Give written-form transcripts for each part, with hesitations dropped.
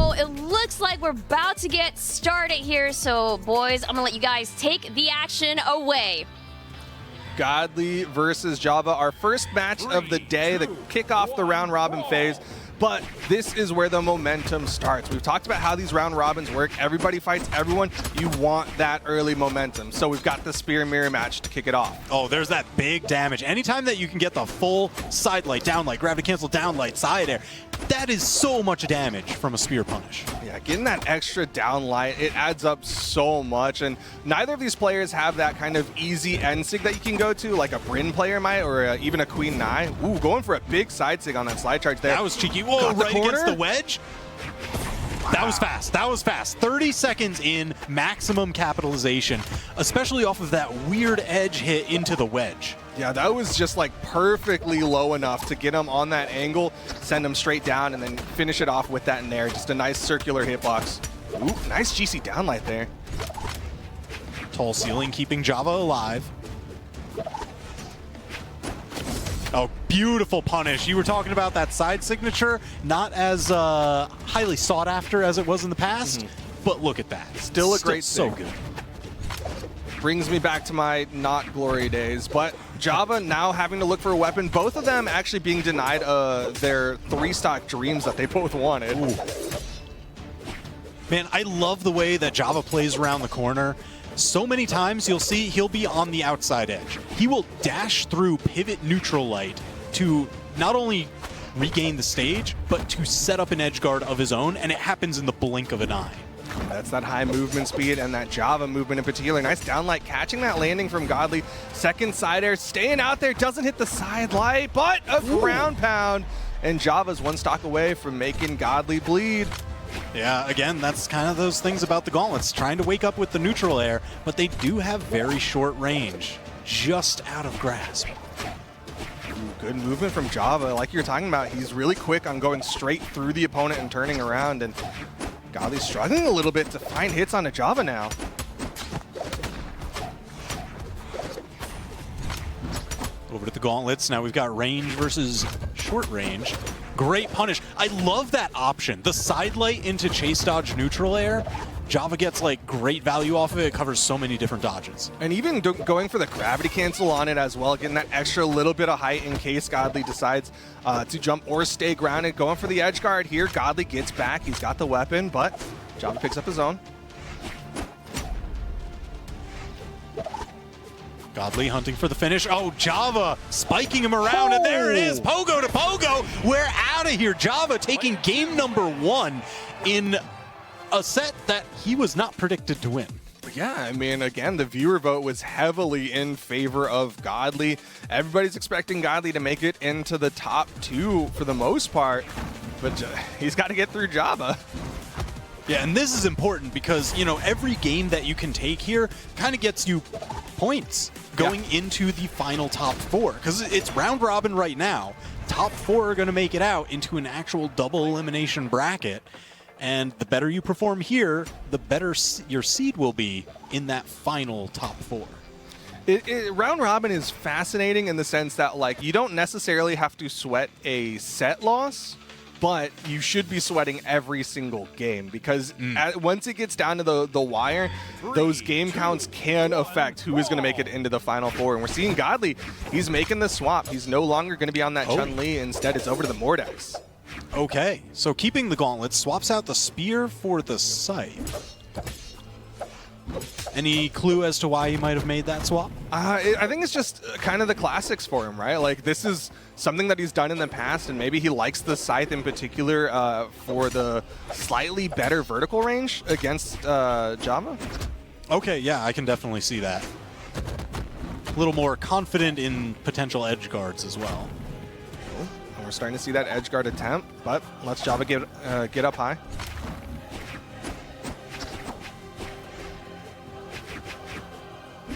go. It looks like we're about to get started here. So, boys, I'm gonna let you guys take the action away. Godly versus Java, our first match of the day, the kickoff the round robin phase. But this is where the momentum starts. We've talked about how these round robins work. Everybody fights everyone. You want that early momentum. So we've got the spear mirror match to kick it off. Oh, there's that big damage. Anytime that you can get the full side light, down light, gravity cancel, down light, side air, that is so much damage from a spear punish. Yeah, getting that extra down light, it adds up so much. And neither of these players have that kind of easy end sig that you can go to, like a Bryn player might, or even a Queen Nai. Ooh, going for a big side sig on that slide charge there. That was cheeky. Whoa, right against the wedge. Wow. That was fast. That was fast. 30 seconds in, maximum capitalization, especially off of that weird edge hit into the wedge. Yeah, that was just like perfectly low enough to get him on that angle, send him straight down, and then finish it off with that nair. Just a nice circular hitbox. Ooh, nice GC downlight there. Tall ceiling keeping Java alive. Oh, beautiful punish. You were talking about that side signature, not as highly sought after as it was in the past, but look at that. Still a great so thing. good. Brings me back to my not glory days, but Java now having to look for a weapon. Both of them actually being denied their 3-stock dreams that they both wanted. Ooh. Man, I love the way that Java plays around the corner. So many times you'll see he'll be on the outside edge. He will dash through pivot neutral light to not only regain the stage, but to set up an edge guard of his own, and it happens in the blink of an eye. That's that high movement speed and that Java movement in particular. Nice downlight, catching that landing from Godly. Second side air, staying out there, doesn't hit the side light, but a ground pound. And Java's 1 stock away from making Godly bleed. Yeah, again, that's kind of those things about the gauntlets, trying to wake up with the neutral air, but they do have very short range, just out of grasp. Ooh, good movement from Java. Like you're talking about, he's really quick on going straight through the opponent and turning around, and Godly's struggling a little bit to find hits on a Java now. Over to the gauntlets. Now we've got range versus short range. Great punish. I love that option. The side light into chase dodge neutral air. Java gets like great value off of it. It covers so many different dodges. And even going for the gravity cancel on it as well, getting that extra little bit of height in case Godly decides to jump or stay grounded. Going for the edge guard here. Godly gets back. He's got the weapon, but Java picks up his own. Godly hunting for the finish. Oh, Java spiking him around, and there it is. Pogo to Pogo. We're out of here. Java taking game number 1 in a set that he was not predicted to win. Yeah, I mean, again, the viewer vote was heavily in favor of Godly. Everybody's expecting Godly to make it into the top 2 for the most part, but he's got to get through Java. Yeah, and this is important because, you know, every game that you can take here kind of gets you points going into the final top 4, because it's round robin right now. Top 4 are going to make it out into an actual double elimination bracket. And the better you perform here, the better your seed will be in that final top 4. Round robin is fascinating in the sense that, like, you don't necessarily have to sweat a set loss, but you should be sweating every single game, because once it gets down to the wire, those game counts can affect who is going to make it into the final 4. And we're seeing Godly, he's making the swap. He's no longer going to be on that Chun-Li. Instead, it's over to the Mordex. Okay, so keeping the gauntlet, swaps out the spear for the scythe. Any clue as to why he might have made that swap? I think it's just kind of the classics for him, right? Like, this is something that he's done in the past, and maybe he likes the scythe in particular for the slightly better vertical range against Java. Okay, yeah, I can definitely see that. A little more confident in potential edge guards as well. And we're starting to see that edge guard attempt, but let's Java get up high.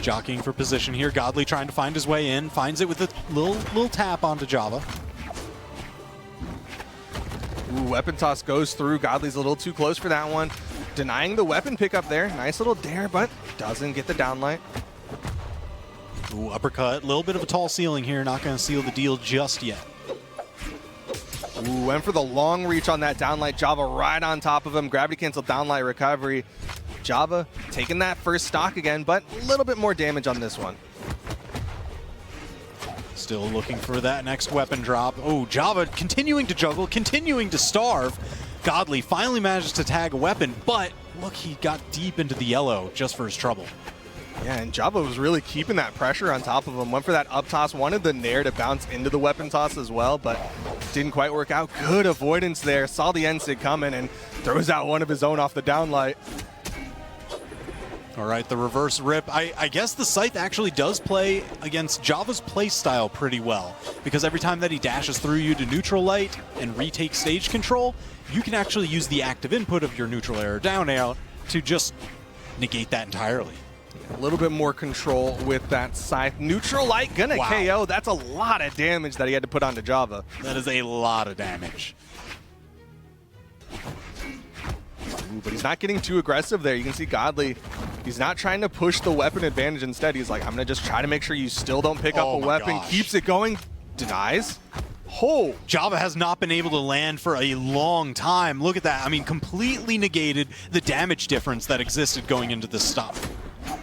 Jockeying for position here. Godly trying to find his way in. Finds it with a little tap onto Java. Ooh, weapon toss goes through. Godly's a little too close for that one. Denying the weapon pickup there. Nice little dare, but doesn't get the downlight. Ooh, uppercut. A little bit of a tall ceiling here. Not going to seal the deal just yet. Ooh, went for the long reach on that downlight. Java right on top of him. Gravity cancel downlight recovery. Java taking that first stock again, but a little bit more damage on this one. Still looking for that next weapon drop. Oh, Java continuing to juggle, continuing to starve. Godly finally manages to tag a weapon, but look, he got deep into the yellow just for his trouble. Yeah, and Java was really keeping that pressure on top of him. Went for that up toss, wanted the nair to bounce into the weapon toss as well, but didn't quite work out. Good avoidance there. Saw the end sig coming and throws out one of his own off the downlight. All right, the reverse rip. I guess the Scythe actually does play against Java's play style pretty well, because every time that he dashes through you to neutral light and retake stage control, you can actually use the active input of your neutral air or down air to just negate that entirely. A little bit more control with that Scythe. Neutral light gonna KO. That's a lot of damage that he had to put onto Java. That is a lot of damage. Ooh, but he's not getting too aggressive there. You can see Godly, he's not trying to push the weapon advantage. Instead, he's like, I'm going to just try to make sure you still don't pick up a weapon. Gosh. Keeps it going. Denies. Oh! Java has not been able to land for a long time. Look at that. I mean, completely negated the damage difference that existed going into this stop.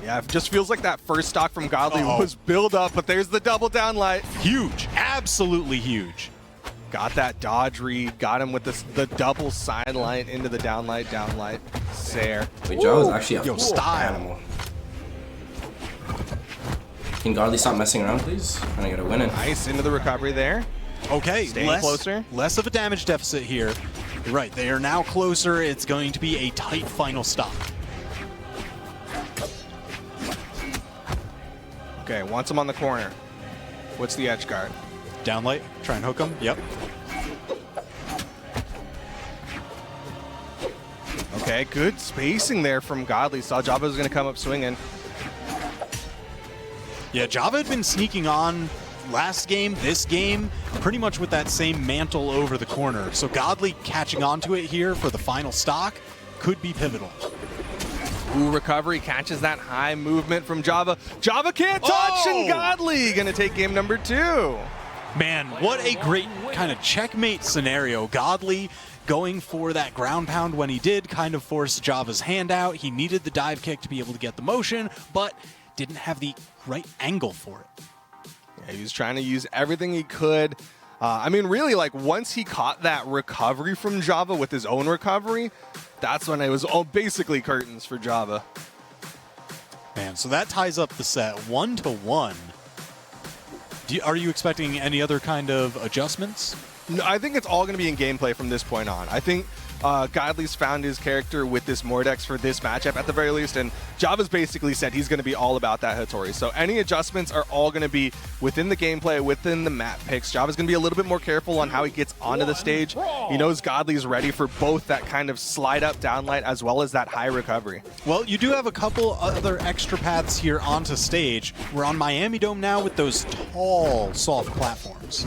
Yeah, it just feels like that first stock from Godly was build up, but there's the double downlight. Huge. Absolutely huge. Got that dodge read, got him with the double sidelight into the downlight, Sair. Wait, Joe is actually a Yo, style. animal. Can Godly stop messing around, please? And I gotta win it. Nice into the recovery there. Okay, Staying closer. Less of a damage deficit here. You're right, they are now closer. It's going to be a tight final stop. Okay, wants him on the corner. What's the edge guard? Downlight, try and hook him. Yep. Okay, good spacing there from Godly. Saw Java was going to come up swinging. Yeah, Java had been sneaking on last game, this game, pretty much with that same mantle over the corner. So Godly catching onto it here for the final stock could be pivotal. Ooh, recovery catches that high movement from Java. Java can't touch, and Godly going to take game number 2. Man, what a great kind of checkmate scenario. Godly going for that ground pound when he did kind of force Java's hand out. He needed the dive kick to be able to get the motion, but didn't have the right angle for it. Yeah, he was trying to use everything he could. I mean, really, like, once he caught that recovery from Java with his own recovery, that's when it was all basically curtains for Java. Man, so that ties up the set 1-1. Are you expecting any other kind of adjustments? No, I think it's all going to be in gameplay from this point on. I think Godly's found his character with this Mordex for this matchup at the very least, and Java's basically said he's going to be all about that Hattori. So any adjustments are all going to be within the gameplay, within the map picks. Java's going to be a little bit more careful on how he gets onto the stage. He knows Godly's ready for both that kind of slide up downlight as well as that high recovery. Well, you do have a couple other extra paths here onto stage. We're on Miami Dome now with those tall, soft platforms.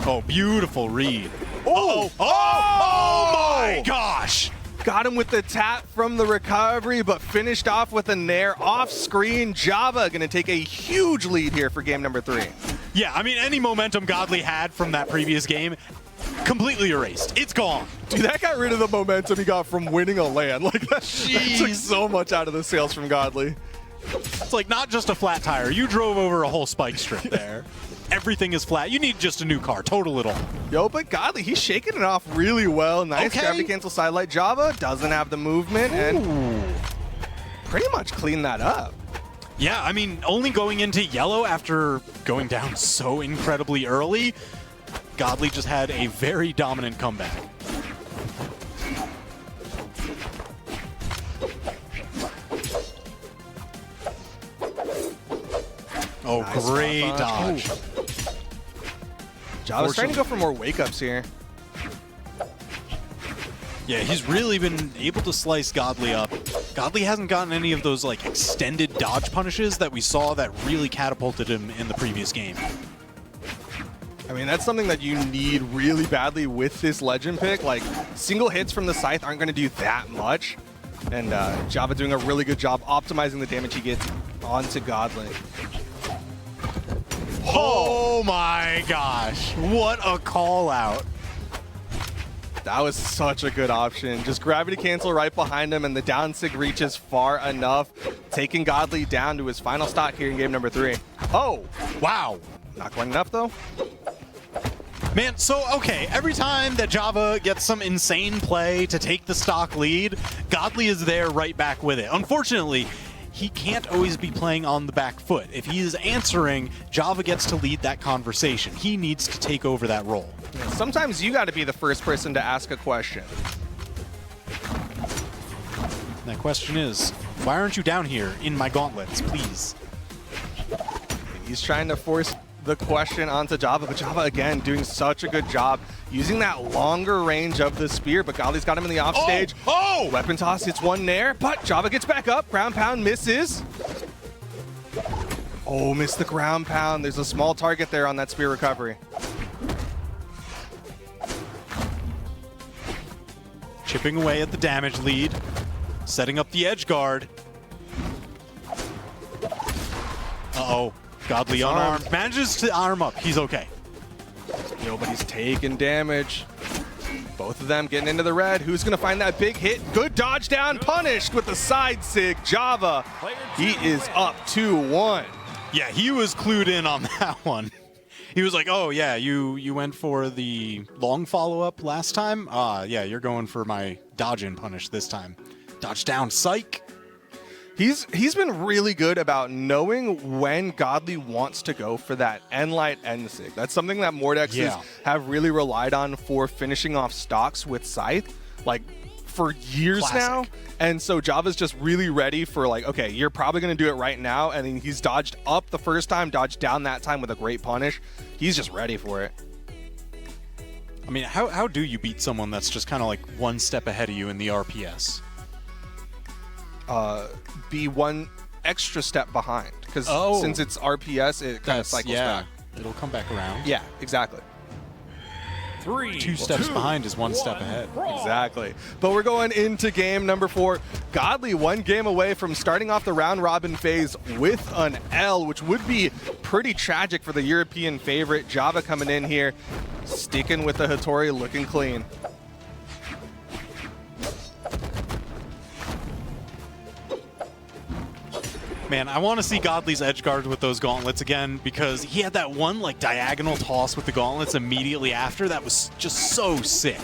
Oh, beautiful read. Oh my gosh! Got him with the tap from the recovery, but finished off with a nair off screen. Java going to take a huge lead here for game number 3. Yeah, I mean, any momentum Godly had from that previous game, completely erased. It's gone. Dude, that got rid of the momentum he got from winning a LAN. Like, that took so much out of the sails from Godly. It's like not just a flat tire. You drove over a whole spike strip there. Everything is flat. You need just a new car. Total it all. Yo, but Godly, he's shaking it off really well. Nice gravity cancel sidelight. Java doesn't have the movement and pretty much cleaned that up. Yeah, I mean, only going into yellow after going down so incredibly early, Godly just had a very dominant comeback. Oh, nice, great dodge. Java's trying to go for more wake-ups here. Yeah, he's really been able to slice Godly up. Godly hasn't gotten any of those like extended dodge punishes that we saw that really catapulted him in the previous game. I mean, that's something that you need really badly with this legend pick. Like, single hits from the Scythe aren't going to do that much. And Java doing a really good job optimizing the damage he gets onto Godly. Oh my gosh. What a call out. That was such a good option. Just gravity cancel right behind him, and the down sig reaches far enough, taking Godly down to his final stock here in game number 3. Oh, Wow. not quite enough though. Man, so, okay, every time that Java gets some insane play to take the stock lead, Godly is there right back with it. Unfortunately, he can't always be playing on the back foot. If he is answering, Java gets to lead that conversation. He needs to take over that role. Sometimes you got to be the first person to ask a question. And that question is, why aren't you down here in my gauntlets, please? He's trying to force the question onto Java, but Java, again, doing such a good job using that longer range of the spear, but Godly's got him in the offstage. Oh! Weapon toss hits one there, but Java gets back up. Ground pound misses. Oh, missed the ground pound. There's a small target there on that spear recovery. Chipping away at the damage lead, setting up the edge guard. Uh-oh. Godly unarmed. Manages to arm up. He's okay. Yo, but he's taking damage. Both of them getting into the red. Who's going to find that big hit? Good dodge down. Punished with the side sig. Java, he is up 2-1. Yeah, he was clued in on that one. He was like, oh, yeah, you went for the long follow-up last time? Yeah, you're going for my dodge and punish this time. Dodge down, psych. He's been really good about knowing when Godly wants to go for that N-Light N-Sig. That's something that Mordexes have really relied on for finishing off stocks with Scythe, like, for years now. And so Java's just really ready for, like, okay, you're probably going to do it right now. And then he's dodged up the first time, dodged down that time with a great punish. He's just ready for it. I mean, how do you beat someone that's just kind of like one step ahead of you in the RPS? Be one extra step behind, because since it's RPS, it kind of cycles back. It'll come back around. Yeah, exactly. 2 steps behind is 1 step ahead. Exactly. But we're going into game number 4. Godly 1 game away from starting off the round robin phase with an L, which would be pretty tragic for the European favorite. Java coming in here, sticking with the Hattori, looking clean. Man, I want to see Godly's edge guard with those gauntlets again, because he had that one like diagonal toss with the gauntlets immediately after. That was just so sick.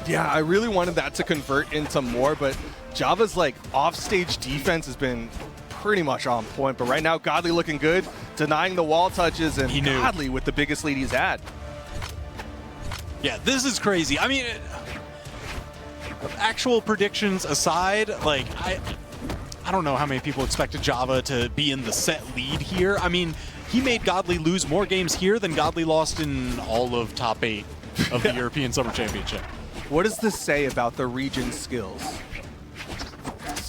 Yeah, I really wanted that to convert into more, but Java's like offstage defense has been pretty much on point. But right now, Godly looking good, denying the wall touches, and Godly with the biggest lead he's had. Yeah, this is crazy. I mean, actual predictions aside, like I don't know how many people expected Java to be in the set lead here. I mean, he made Godly lose more games here than Godly lost in all of top 8 of the European Summer Championship. What does this say about the region's skills?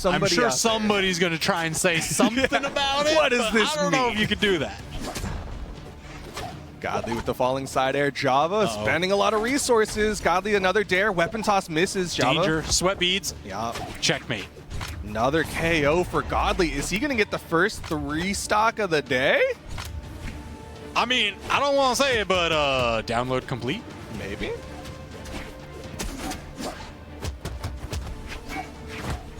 I'm sure somebody's going to try and say something about it. What does this mean? I don't know if you could do that. Godly with the falling side air. Java spending a lot of resources. Godly another dare. Weapon toss misses. Java. Danger. Sweat beads. Yeah. Checkmate. Another KO for Godly. Is he going to get the first 3 stock of the day? I mean, I don't want to say it, but download complete? Maybe.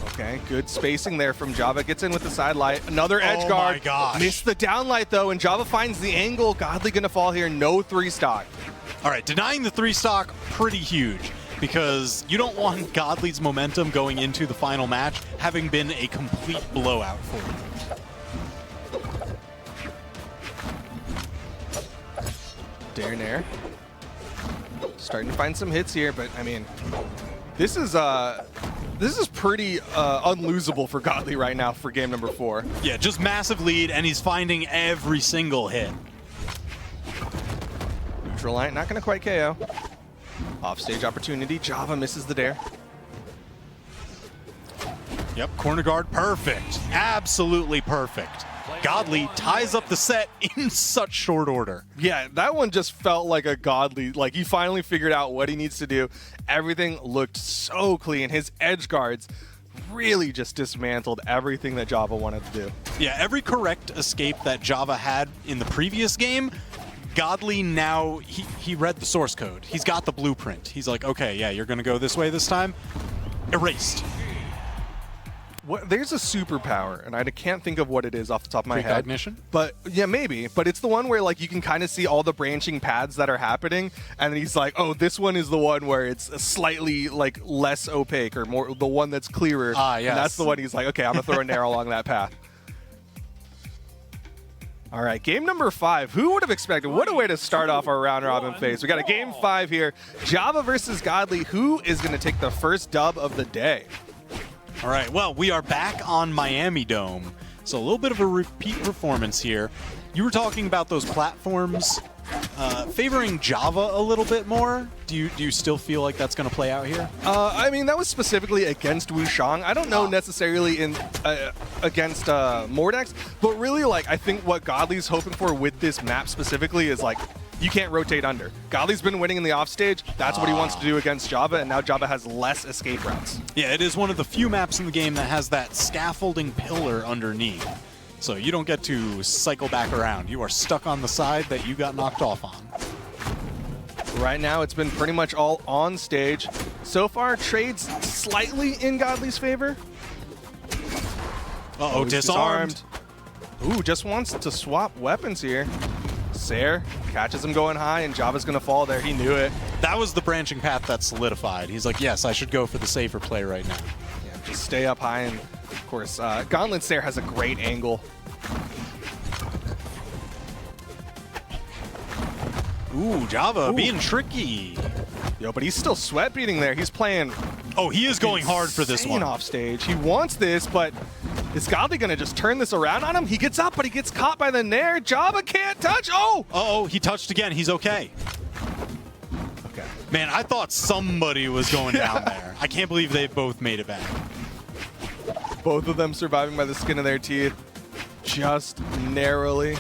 Okay, good spacing there from Java. Gets in with the side light. Another edge guard. Oh my gosh. Missed the downlight though, and Java finds the angle. Godly going to fall here. No 3 stock. All right, denying the 3 stock, pretty huge, because you don't want Godly's momentum going into the final match having been a complete blowout for him. Dare Nair. Starting to find some hits here, but I mean, this is pretty unlosable for Godly right now for game number 4. Yeah, just massive lead, and he's finding every single hit. Neutral light, not going to quite KO. Offstage opportunity. Java misses the dare. Yep, corner guard, perfect. Absolutely perfect. Godly ties up the set in such short order. Yeah, that one just felt like a Godly, like he finally figured out what he needs to do. Everything looked so clean. His edge guards really just dismantled everything that Java wanted to do. Yeah, every correct escape that Java had in the previous game, Godly now, he read the source code. He's got the blueprint. He's like, okay, yeah, you're going to go this way this time. Erased. There's a superpower, and I can't think of what it is off the top of my head. Precognition? But yeah, maybe. But it's the one where like you can kind of see all the branching paths that are happening, and then he's like, "Oh, this one is the one where it's slightly like less opaque, or more the one that's clearer." Ah, yes. And that's the one he's like, "Okay, I'm gonna throw an arrow along that path." All right, game number 5. Who would have expected? What a way to start off our round robin phase. We got a game 5 here. Java versus Godly. Who is gonna take the first dub of the day? All right, well, we are back on Miami Dome. So a little bit of a repeat performance here. You were talking about those platforms favoring Java a little bit more. Do you still feel like that's going to play out here? I mean, that was specifically against Wushang. I don't know necessarily in against Mordex, but really, like, I think what Godly's hoping for with this map specifically is, like, you can't rotate under. Godly's been winning in the offstage. That's what he wants to do against Java, and now Java has less escape routes. Yeah, it is one of the few maps in the game that has that scaffolding pillar underneath. So you don't get to cycle back around. You are stuck on the side that you got knocked off on. Right now, it's been pretty much all on stage. So far, trades slightly in Godly's favor. Uh-oh, disarmed. Ooh, just wants to swap weapons here. Sair catches him going high, and Java's going to fall there. He knew it. That was the branching path that solidified. He's like, yes, I should go for the safer play right now. Yeah, just stay up high, and of course, Gauntlet Sair has a great angle. Ooh, Java being tricky. Yo, but he's still sweat beating there. He's playing. Oh, he is going hard for this one. Off stage. He wants this, but is Godly going to just turn this around on him? He gets up, but he gets caught by the Nair. Java can't touch. Oh! Uh-oh, he touched again. He's okay. Okay. Man, I thought somebody was going down there. I can't believe they both made it back. Both of them surviving by the skin of their teeth. Just narrowly.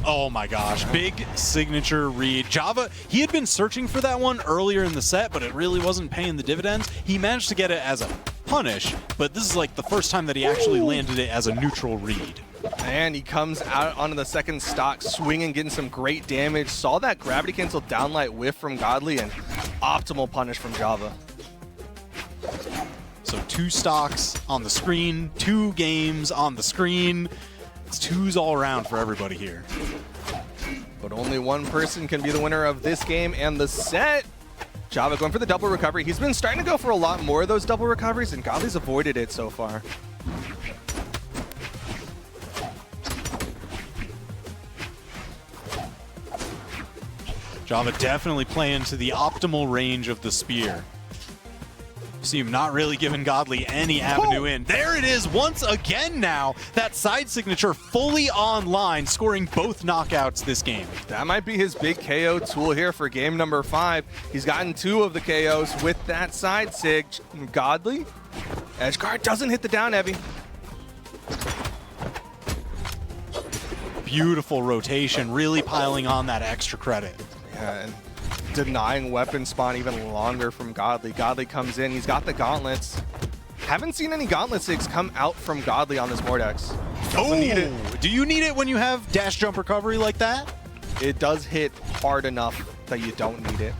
Oh my gosh, big signature read. Java, he had been searching for that one earlier in the set, but it really wasn't paying the dividends. He managed to get it as a punish, but this is like the first time that he actually landed it as a neutral read. And he comes out onto the second stock, swinging, getting some great damage. Saw that gravity cancel downlight whiff from Godly, and optimal punish from Java. So 2 stocks on the screen, 2 games on the screen. It's 2s all around for everybody here. But only one person can be the winner of this game and the set. Java going for the double recovery. He's been starting to go for a lot more of those double recoveries, and Godly's avoided it so far. Java definitely playing to the optimal range of the spear. See him not really giving Godly any avenue in. There it is once again now. That side signature fully online, scoring both knockouts this game. That might be his big KO tool here for game number 5. He's gotten 2 of the KOs with that side sig. Godly. Edge guard doesn't hit the down heavy. Beautiful rotation, really piling on that extra credit. Yeah, and denying weapon spawn even longer from Godly. Godly comes in. He's got the gauntlets. Haven't seen any gauntlet sigs come out from Godly on this Mordex. Oh, need it. Do you need it when you have dash jump recovery like that? It does hit hard enough that you don't need it.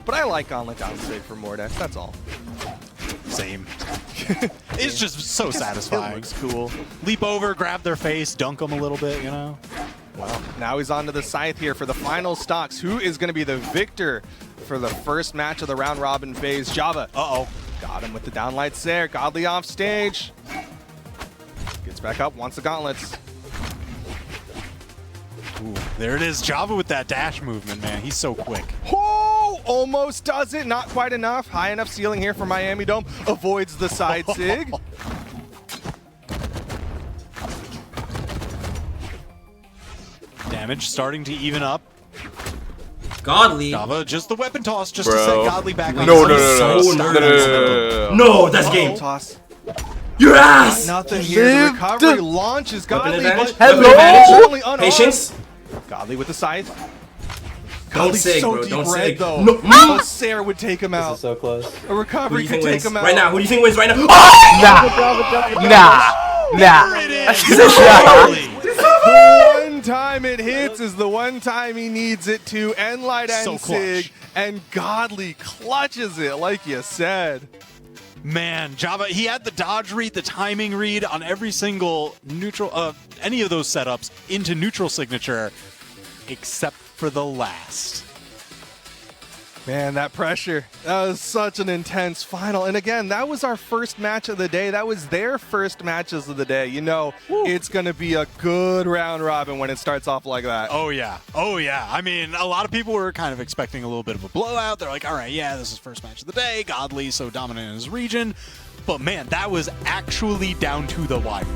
But I like gauntlet down sig for Mordex, that's all. Same. It's just so satisfying. It looks cool. Leap over, grab their face, dunk them a little bit, you know? Well, now he's onto the scythe here for the final stocks. Who is going to be the victor for the first match of the round robin phase? Java. Uh-oh. Got him with the downlights there. Godly off stage. Gets back up, wants the gauntlets. Ooh, there it is. Java with that dash movement, man. He's so quick. Oh, almost does it. Not quite enough. High enough ceiling here for Miami Dome. Avoids the side sig. Damage starting to even up. Godly. Java, just the weapon toss just to set Godly back on No, that's game. Toss. Your ass! Nothing here. The recovery launches Weapon Godly, advantage. but Weapon advantage. only unarmed. Patience. Godly with the scythe. Don't Godly's sig, so bro. deep Don't red, sig. though. No. Oh, Sarah would take him This out. is so close. A Who do recovery you could think take wins him out. right now? Who do you think wins right now? The one time it hits is the one time he needs it to end light and So Sig, clutch. and Godly clutches it, like you said. Man, Java, he had the dodge read, the timing read on every single neutral, any of those setups into neutral signature, except for the last. Man, that pressure. That was such an intense final. And again, that was our first match of the day. That was their first matches of the day. You know, it's going to be a good round robin when it starts off like that. Oh, yeah. Oh, yeah. I mean, a lot of people were kind of expecting a little bit of a blowout. They're like, all right, yeah, this is first match of the day. Godly so dominant in his region. But man, that was actually down to the wire.